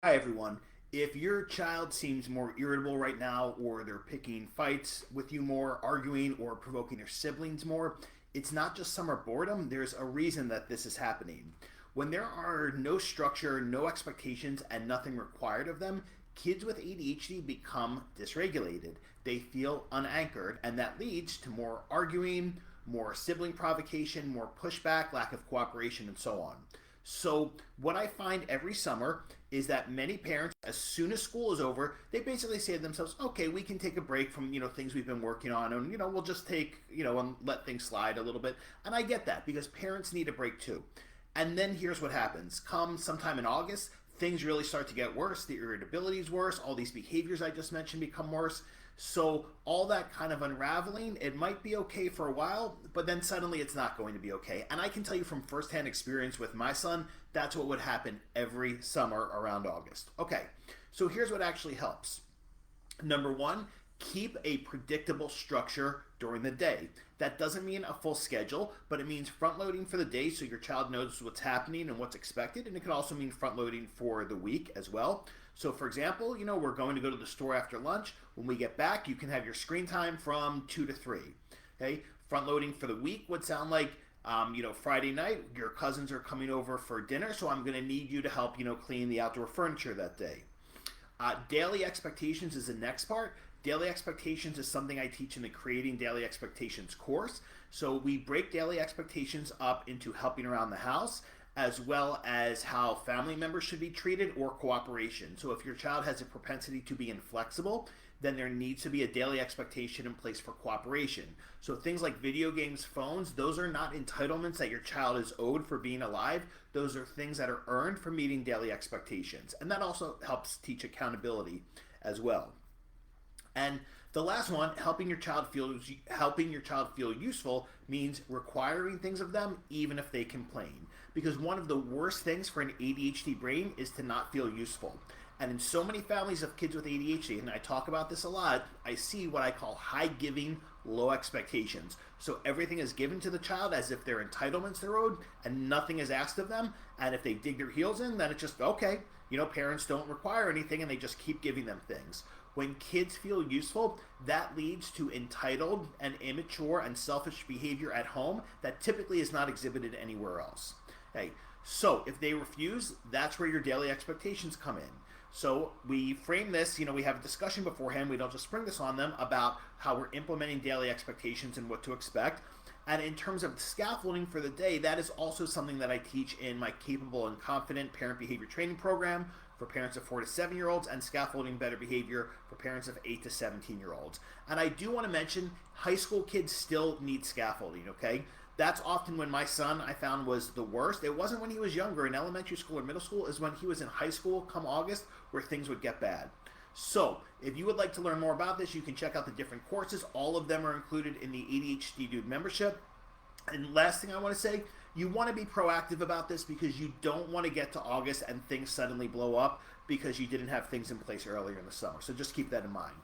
Hi everyone. If your child seems more irritable right now, or they're picking fights with you more, arguing, or provoking their siblings more, it's not just summer boredom. There's a reason that this is happening. When there are no structure, no expectations, and nothing required of them, kids with ADHD become dysregulated. They feel unanchored, and that leads to more arguing, more sibling provocation, more pushback, lack of cooperation, and so on. So, what I find every summer is that many parents, as soon as school is over, they basically say to themselves, okay, we can take a break from, things we've been working on, and, we'll just take, and let things slide a little bit. And I get that because parents need a break too. And then here's what happens. Come sometime in August, things really start to get worse. The irritability is worse. All these behaviors I just mentioned become worse. So all that kind of unraveling, it might be okay for a while, but then suddenly it's not going to be okay. And I can tell you from firsthand experience with my son, that's what would happen every summer around August. Okay, so here's what actually helps. Number one, keep a predictable structure during the day. That doesn't mean a full schedule, but it means front loading for the day so your child knows what's happening and what's expected. And it can also mean front loading for the week as well. So, for example, we're going to go to the store after lunch. When we get back, you can have your screen time from 2 to 3. Okay, front loading for the week would sound like Friday night, your cousins are coming over for dinner, so I'm going to need you to help, clean the outdoor furniture that day. Daily expectations is the next part. Daily expectations is something I teach in the Creating Daily Expectations course. So we break daily expectations up into helping around the house, as well as how family members should be treated, or cooperation. So if your child has a propensity to be inflexible, then there needs to be a daily expectation in place for cooperation. So things like video games, phones, those are not entitlements that your child is owed for being alive. Those are things that are earned for meeting daily expectations. And that also helps teach accountability as well. And the last one, helping your child feel useful, means requiring things of them even if they complain. Because one of the worst things for an ADHD brain is to not feel useful. And in so many families of kids with ADHD, and I talk about this a lot, I see what I call high giving, low expectations. So everything is given to the child as if they're entitlements they're owed, and nothing is asked of them. And if they dig their heels in, then it's just okay. Parents don't require anything, and they just keep giving them things. When kids feel useful, that leads to entitled and immature and selfish behavior at home that typically is not exhibited anywhere else. Okay, so if they refuse, that's where your daily expectations come in. So we frame this, we have a discussion beforehand, we don't just spring this on them about how we're implementing daily expectations and what to expect. And in terms of scaffolding for the day, that is also something that I teach in my Capable and Confident Parent Behavior Training Program for parents of 4 to 7-year-olds, and Scaffolding Better Behavior for parents of 8 to 17-year-olds. And I do want to mention, high school kids still need scaffolding, okay? That's often when my son, I found, was the worst. It wasn't when he was younger in elementary school or middle school, is when he was in high school come August where things would get bad. So, if you would like to learn more about this, you can check out the different courses. All of them are included in the ADHD Dude membership. And last thing I want to say, you want to be proactive about this because you don't want to get to August and things suddenly blow up because you didn't have things in place earlier in the summer. So just keep that in mind.